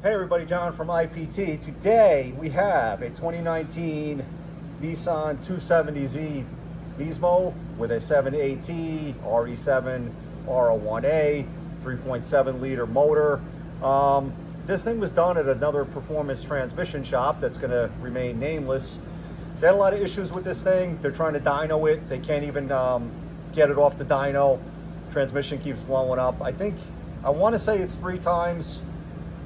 Hey everybody, John from IPT. Today we have a 2019 Nissan 270Z Nismo with a 7AT RE7R01A 3.7 liter motor. This thing was done at another performance transmission shop that's going to remain nameless. They had a lot of issues with this thing. They're trying to dyno it. They can't even get it off the dyno. Transmission keeps blowing up. I want to say it's 3 times.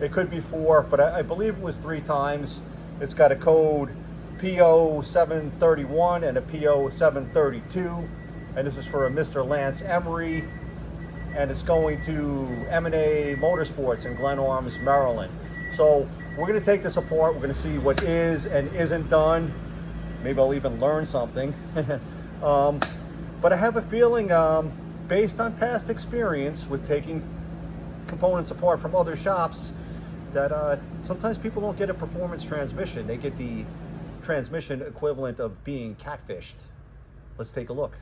It could be 4, but I believe it was 3 times. It's got a code PO731 and a PO732, and this is for a Mr. Lance Emery, and it's going to MA Motorsports in Glen Arms, Maryland. So we're going to take this apart. We're going to see what is and isn't done. Maybe I'll even learn something. But I have a feeling, based on past experience with taking components apart from other shops, that sometimes people don't get a performance transmission. They get the transmission equivalent of being catfished. Let's take a look.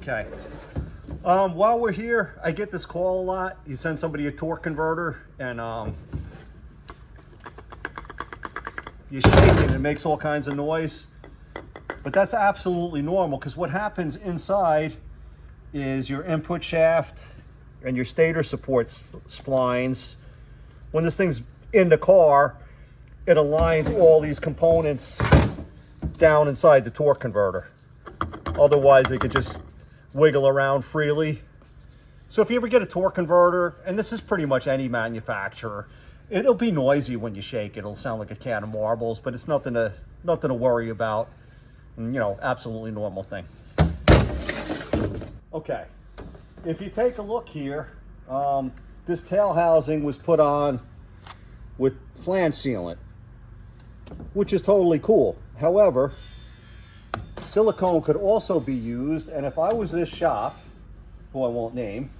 Okay. While we're here, I get this call a lot. You send somebody a torque converter and you shake it and it makes all kinds of noise. But that's absolutely normal, because what happens inside is your input shaft and your stator support splines. When this thing's in the car, it aligns all these components down inside the torque converter. Otherwise, they could just wiggle around freely. So if you ever get a torque converter, and this is pretty much any manufacturer, it'll be noisy when you shake it. It'll sound like a can of marbles, but it's nothing to worry about. And, you know, absolutely normal thing. Okay, if you take a look here, this tail housing was put on with flange sealant, which is totally cool. However, silicone could also be used, and if I was this shop, who I won't name,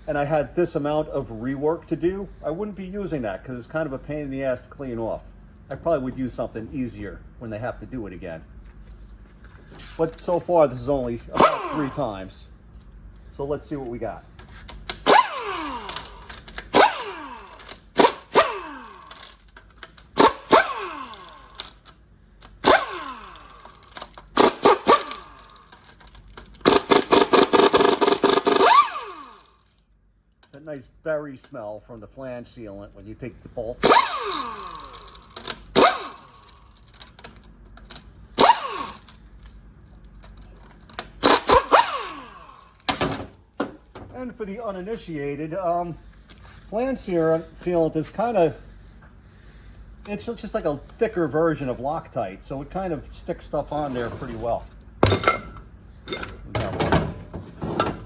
and I had this amount of rework to do, I wouldn't be using that, because it's kind of a pain in the ass to clean off. I probably would use something easier when they have to do it again. But so far, this is only about 3 times. So let's see what we got. That nice berry smell from the flange sealant when you take the bolts. And for the uninitiated, flange sealant is kind of, it's just like a thicker version of Loctite, so it kind of sticks stuff on there pretty well.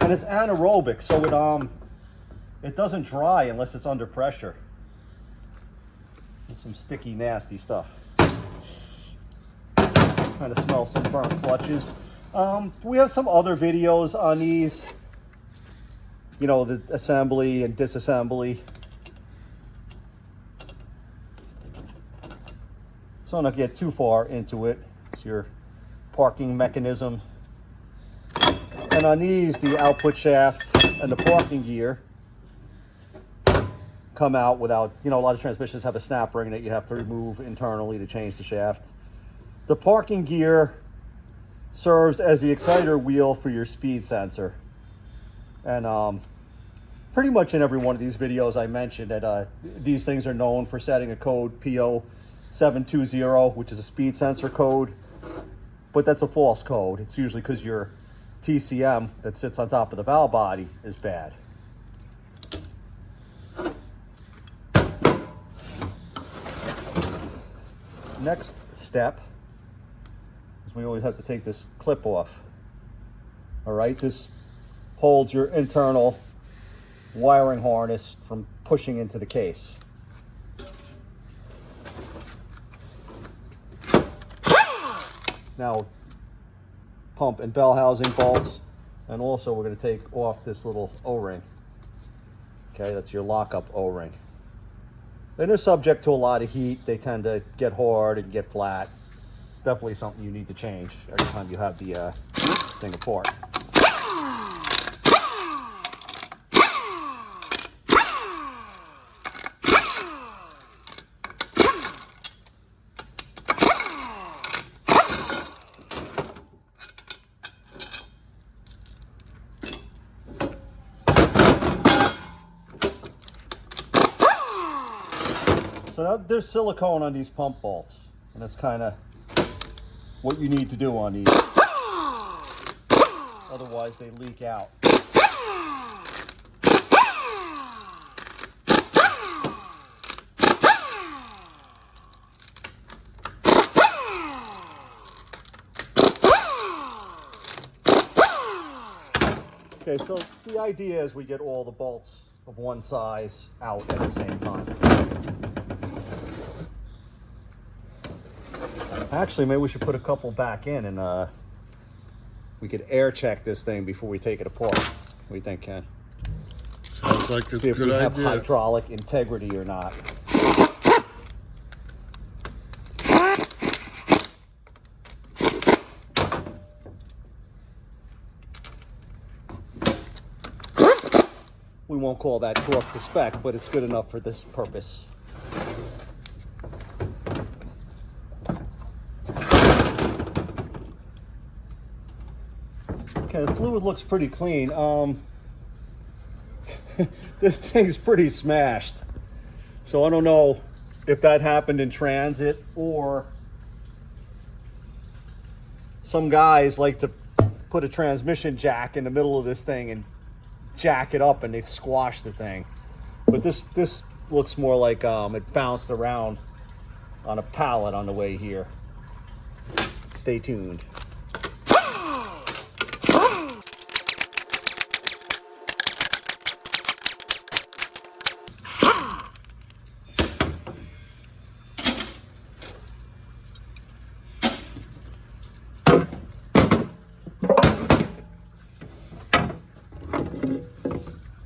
And it's anaerobic, so it doesn't dry unless it's under pressure. It's some sticky, nasty stuff. Kind of smell some burnt clutches. We have some other videos on these. You know, the assembly and disassembly. So not get too far into it. It's your parking mechanism. And on these, the output shaft and the parking gear come out without, you know, a lot of transmissions have a snap ring that you have to remove internally to change the shaft. The parking gear serves as the exciter wheel for your speed sensor. And pretty much in every one of these videos I mentioned that these things are known for setting a code PO720, which is a speed sensor code, but that's a false code. It's usually because your TCM that sits on top of the valve body is bad. Next step is we always have to take this clip off. All right, this holds your internal wiring harness from pushing into the case. Now, pump and bell housing bolts, and also we're going to take off this little O-ring. Okay, that's your lockup O-ring. Then they're subject to a lot of heat. They tend to get hard and get flat. Definitely something you need to change every time you have the thing apart. So now there's silicone on these pump bolts, and that's kind of what you need to do on these. Otherwise they leak out. Okay, so the idea is we get all the bolts of one size out at the same time. Actually, maybe we should put a couple back in and we could air check this thing before we take it apart. What do you think, Ken? Sounds like it's a good idea. See if we have hydraulic integrity or not. We won't call that torque to spec, but it's good enough for this purpose. Okay, the fluid looks pretty clean. This thing's pretty smashed. So I don't know if that happened in transit or some guys like to put a transmission jack in the middle of this thing and jack it up and they squash the thing. But this looks more like it bounced around on a pallet on the way here. Stay tuned.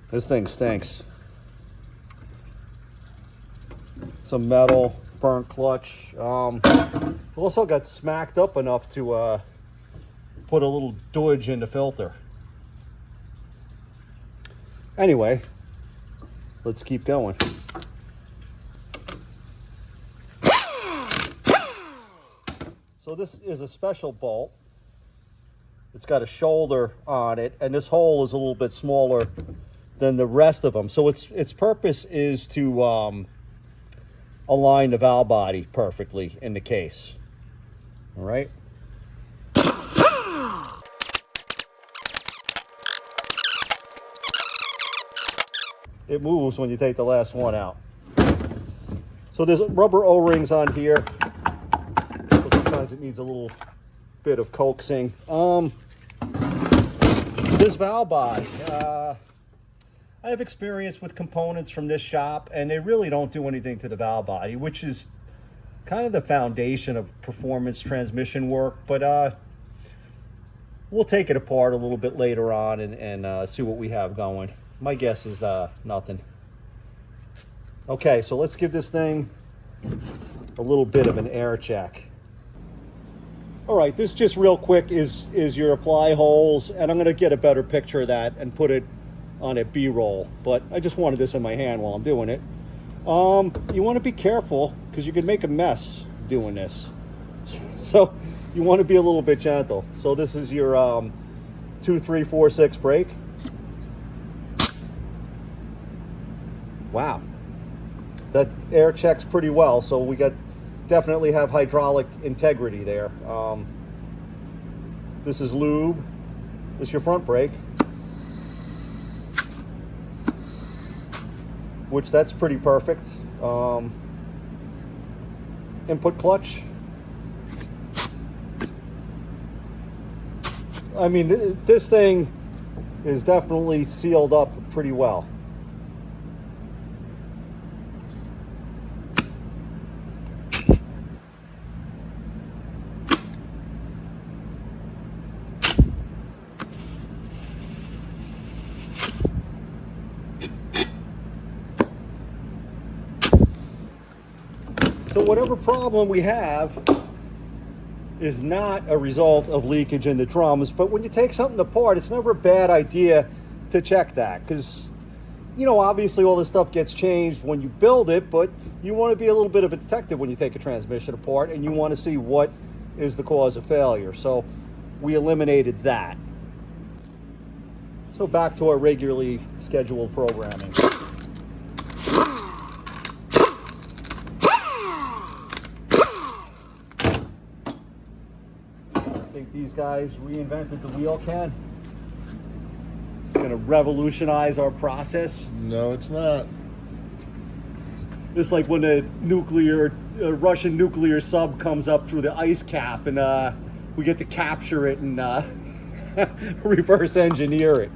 This thing stinks. Some metal, burnt clutch. Also got smacked up enough to put a little dodge in the filter. Anyway, let's keep going. So this is a special bolt. It's got a shoulder on it, and this hole is a little bit smaller than the rest of them. So its purpose is to align the valve body perfectly in the case. All right. It moves when you take the last one out. So there's rubber O-rings on here. So sometimes it needs a little bit of coaxing. This valve body, I have experience with components from this shop, and they really don't do anything to the valve body, which is kind of the foundation of performance transmission work. But we'll take it apart a little bit later on and see what we have going. My guess is nothing. Okay, so let's give this thing a little bit of an air check. All right, this just real quick is your apply holes, and I'm going to get a better picture of that and put it on a B-roll, but I just wanted this in my hand while I'm doing it. You want to be careful because you can make a mess doing this. So you want to be a little bit gentle. So this is your 2, 3, 4, 6 brake. Wow, that air checks pretty well. So we definitely have hydraulic integrity there. This is lube. This is your front brake, which that's pretty perfect. Input clutch. I mean, this thing is definitely sealed up pretty well. So whatever problem we have is not a result of leakage in the drums, but when you take something apart, it's never a bad idea to check that, because, you know, obviously all this stuff gets changed when you build it, but you want to be a little bit of a detective when you take a transmission apart, and you want to see what is the cause of failure. So we eliminated that. So back to our regularly scheduled programming. think these guys reinvented the wheel, Ken? It's going to revolutionize our process. No, it's not. It's like when a Russian nuclear sub comes up through the ice cap, and we get to capture it and reverse engineer it.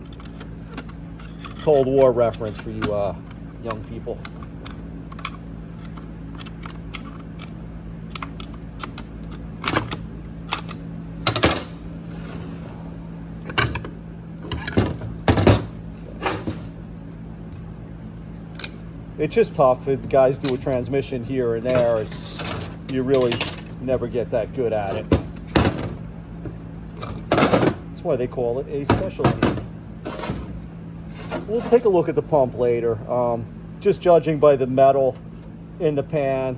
Cold War reference for you young people. It's just tough if guys do a transmission here and there. You really never get that good at it. That's why they call it a specialty. We'll take a look at the pump later. Just judging by the metal in the pan,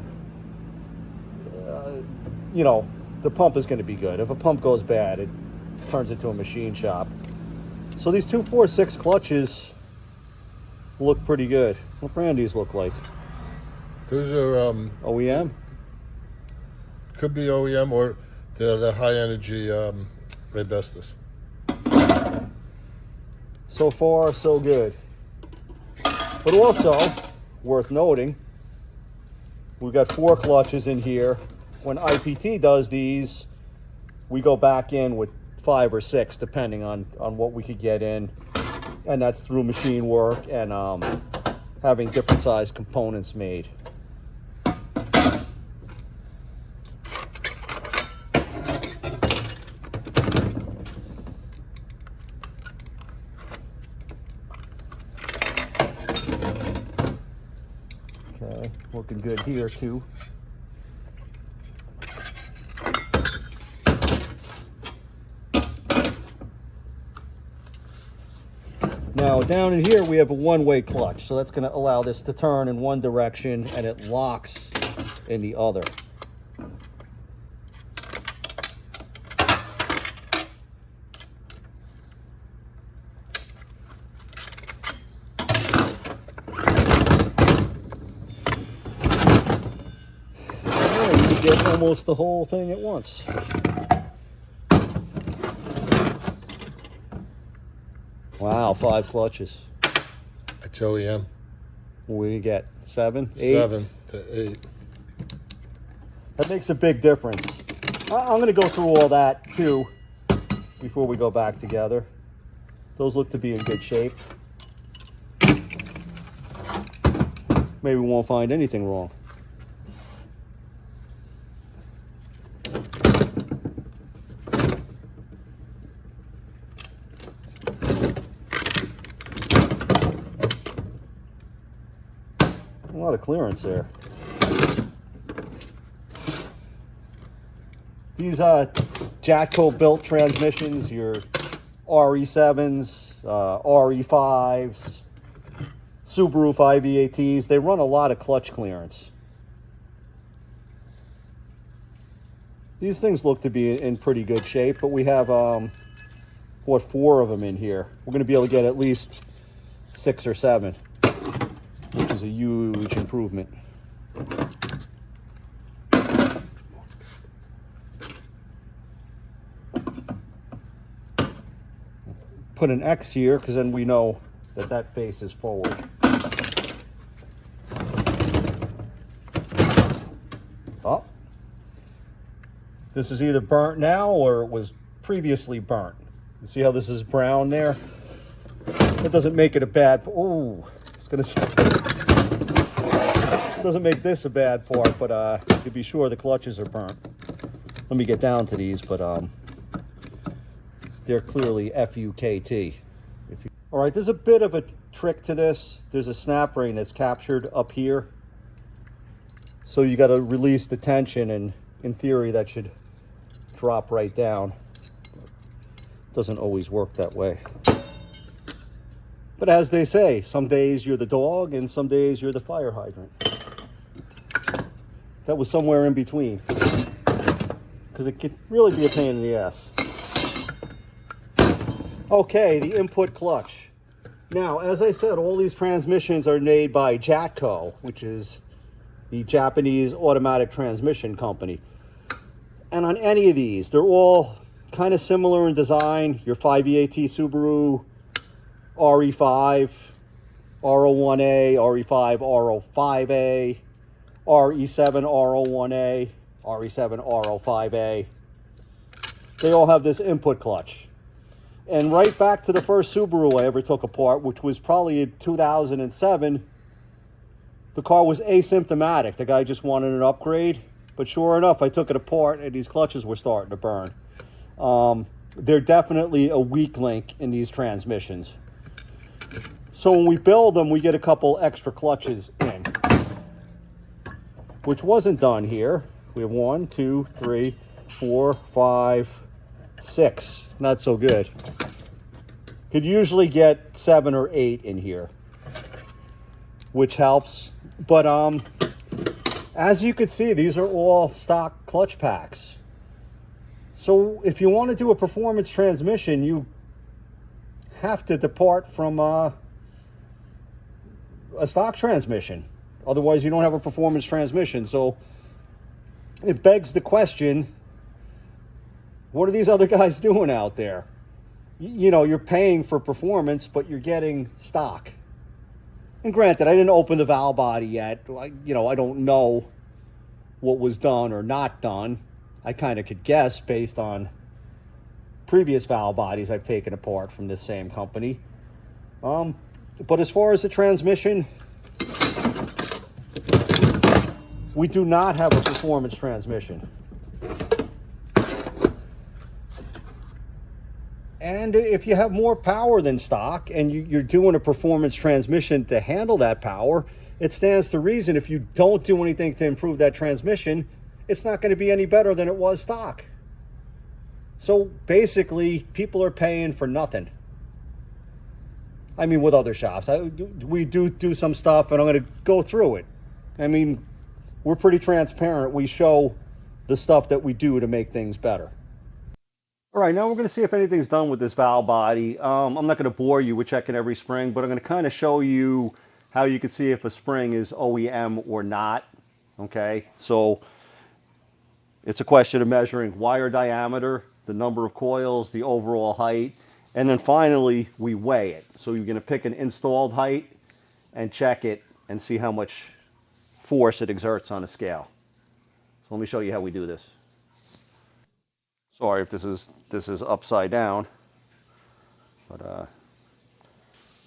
you know, the pump is going to be good. If a pump goes bad, it turns into a machine shop. So these 246 clutches look pretty good. What brand do these look like? Those are OEM? could be OEM or the high energy Rebestis. So far, so good. But also, worth noting, we've got 4 clutches in here. When IPT does these, we go back in with 5 or 6, depending on what we could get in. And that's through machine work and having different size components made. Okay, looking good here too. Now down in here we have a one-way clutch, so that's going to allow this to turn in one direction and it locks in the other. And you get almost the whole thing at once. Wow, 5 clutches. That's OEM. What do you get? 7, 8? 7 to 8. That makes a big difference. I'm going to go through all that too before we go back together. Those look to be in good shape. Maybe we won't find anything wrong. A lot of clearance there. These Jatco built transmissions, your RE7s, RE5s, Subaru 5E-ATs, they run a lot of clutch clearance. These things look to be in pretty good shape, but we have, 4 of them in here. We're going to be able to get at least 6 or 7. Which is a huge improvement. Put an X here because then we know that that faces forward. Oh, this is either burnt now or it was previously burnt. You see how this is brown there? That doesn't make it a bad. Oh. Gonna say, doesn't make this a bad part, but to be sure the clutches are burnt. Let me get down to these, but they're clearly FUKT. All right, there's a bit of a trick to this. There's a snap ring that's captured up here, so you got to release the tension, and in theory that should drop right down. Doesn't always work that way. But as they say, some days you're the dog and some days you're the fire hydrant. That was somewhere in between. Because it could really be a pain in the ass. Okay, the input clutch. Now, as I said, all these transmissions are made by Jatco, which is the Japanese automatic transmission company. And on any of these, they're all kind of similar in design. Your 5EAT Subaru RE5, R01A, RE5, R05A, RE7 R01A, RE7 R05A. They all have this input clutch. And right back to the first Subaru I ever took apart, which was probably in 2007, the car was asymptomatic. The guy just wanted an upgrade. But sure enough, I took it apart and these clutches were starting to burn. They're definitely a weak link in these transmissions. So when we build them, we get a couple extra clutches in, which wasn't done here. We have 1, 2, 3, 4, 5, 6. Not so good. Could usually get 7 or 8 in here, which helps. But as you can see, these are all stock clutch packs. So if you want to do a performance transmission, you have to depart from a stock transmission. Otherwise, you don't have a performance transmission. So it begs the question, what are these other guys doing out there? You know, you're paying for performance, but you're getting stock. And granted, I didn't open the valve body yet. I don't know what was done or not done. I kind of could guess based on previous valve bodies I've taken apart from this same company. But as far as the transmission, we do not have a performance transmission. And if you have more power than stock and you're doing a performance transmission to handle that power, it stands to reason if you don't do anything to improve that transmission, it's not going to be any better than it was stock. So basically, people are paying for nothing. I mean, with other shops. We do some stuff, and I'm going to go through it. I mean, we're pretty transparent. We show the stuff that we do to make things better. All right, now we're going to see if anything's done with this valve body. I'm not going to bore you with checking every spring, but I'm going to kind of show you how you can see if a spring is OEM or not. Okay, so it's a question of measuring wire diameter, the number of coils, the overall height, and then finally we weigh it. So you're going to pick an installed height and check it and see how much force it exerts on a scale. So let me show you how we do this. Sorry if this is upside down, but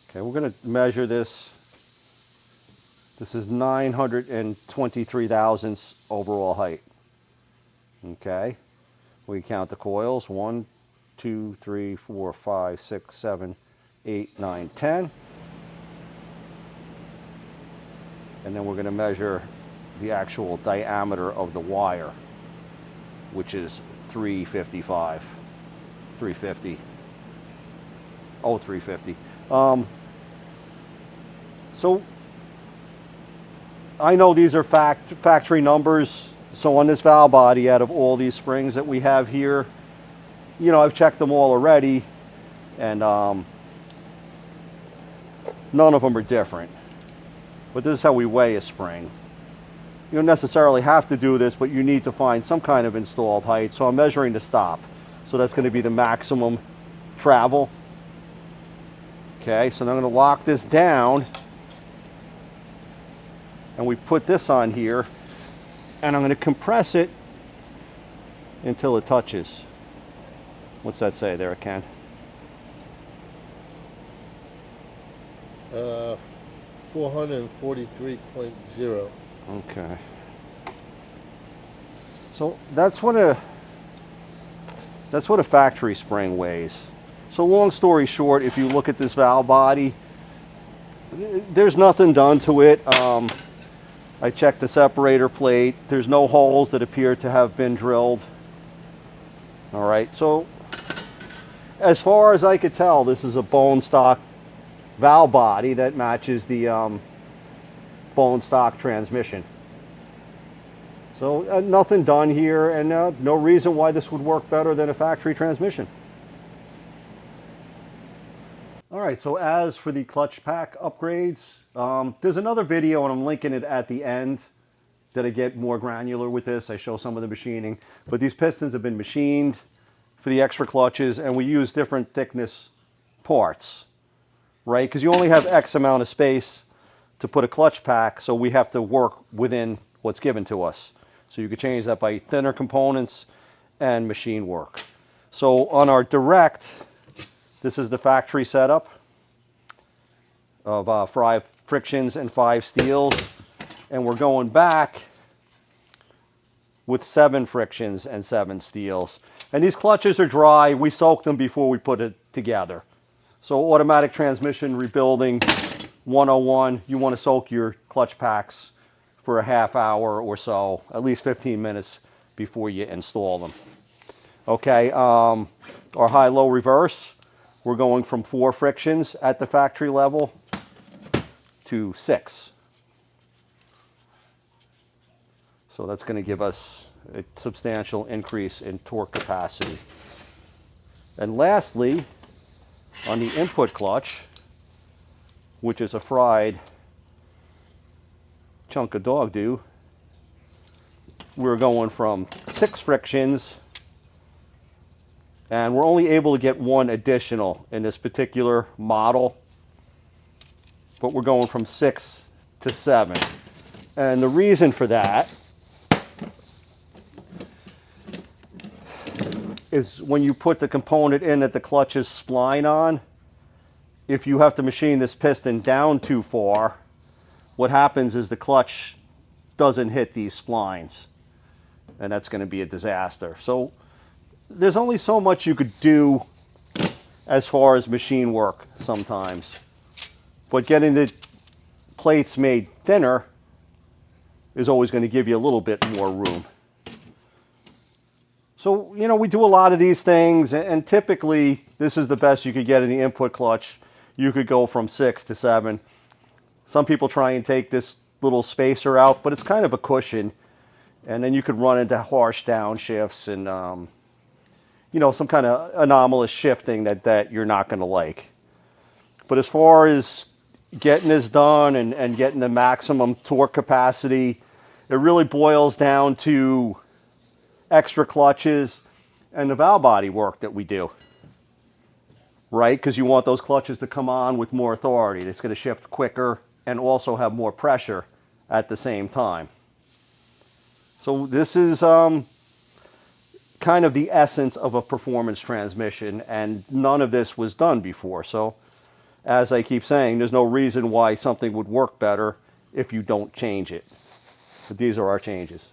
okay, we're going to measure this. This is 923 thousandths overall height. Okay, we count the coils: 1, 2, 3, 4, 5, 6, 7, 8, 9, 10, and then we're going to measure the actual diameter of the wire, which is 350. So I know these are factory numbers. So on this valve body, out of all these springs that we have here, I've checked them all already, and none of them are different. But this is how we weigh a spring. You don't necessarily have to do this, but you need to find some kind of installed height. So I'm measuring the stop. So that's going to be the maximum travel. Okay, so now I'm going to lock this down. And we put this on here. And I'm going to compress it until it touches. What's that say there, Ken? 443.0. Okay. So that's what a factory spring weighs. So long story short, if you look at this valve body, there's nothing done to it. I checked the separator plate. There's no holes that appear to have been drilled. All right, so as far as I could tell, this is a bone stock valve body that matches the bone stock transmission. So nothing done here, and no reason why this would work better than a factory transmission. All right, so as for the clutch pack upgrades, there's another video, and I'm linking it at the end, that I get more granular with this. I show some of the machining, but these pistons have been machined, for the extra clutches, and we use different thickness parts, right? Because you only have X amount of space to put a clutch pack, so we have to work within what's given to us. So you could change that by thinner components and machine work. So on our direct, this is the factory setup of 5 frictions and 5 steels, and we're going back with 7 frictions and 7 steels. And these clutches are dry. We soak them before we put it together. So automatic transmission rebuilding 101, you want to soak your clutch packs for a half hour or so, at least 15 minutes before you install them. Okay, our high-low reverse, we're going from 4 frictions at the factory level to 6. So that's going to give us a substantial increase in torque capacity. And lastly, on the input clutch, which is a fried chunk of dog do, we're going from 6 frictions, and we're only able to get 1 additional in this particular model, but we're going from 6 to 7. And the reason for that is when you put the component in that the clutch is spline on, if you have to machine this piston down too far, what happens is the clutch doesn't hit these splines, and that's going to be a disaster. So there's only so much you could do as far as machine work sometimes, but getting the plates made thinner is always going to give you a little bit more room. So, you know, we do a lot of these things, and typically this is the best you could get in the input clutch. You could go from 6 to 7. Some people try and take this little spacer out, but it's kind of a cushion, and then you could run into harsh downshifts and you know, some kind of anomalous shifting that you're not going to like. But as far as getting this done and getting the maximum torque capacity, it really boils down to extra clutches and the valve body work that we do, right? Because you want those clutches to come on with more authority. It's going to shift quicker and also have more pressure at the same time. So this is kind of the essence of a performance transmission, and none of this was done before. So as I keep saying, there's no reason why something would work better if you don't change it. But these are our changes.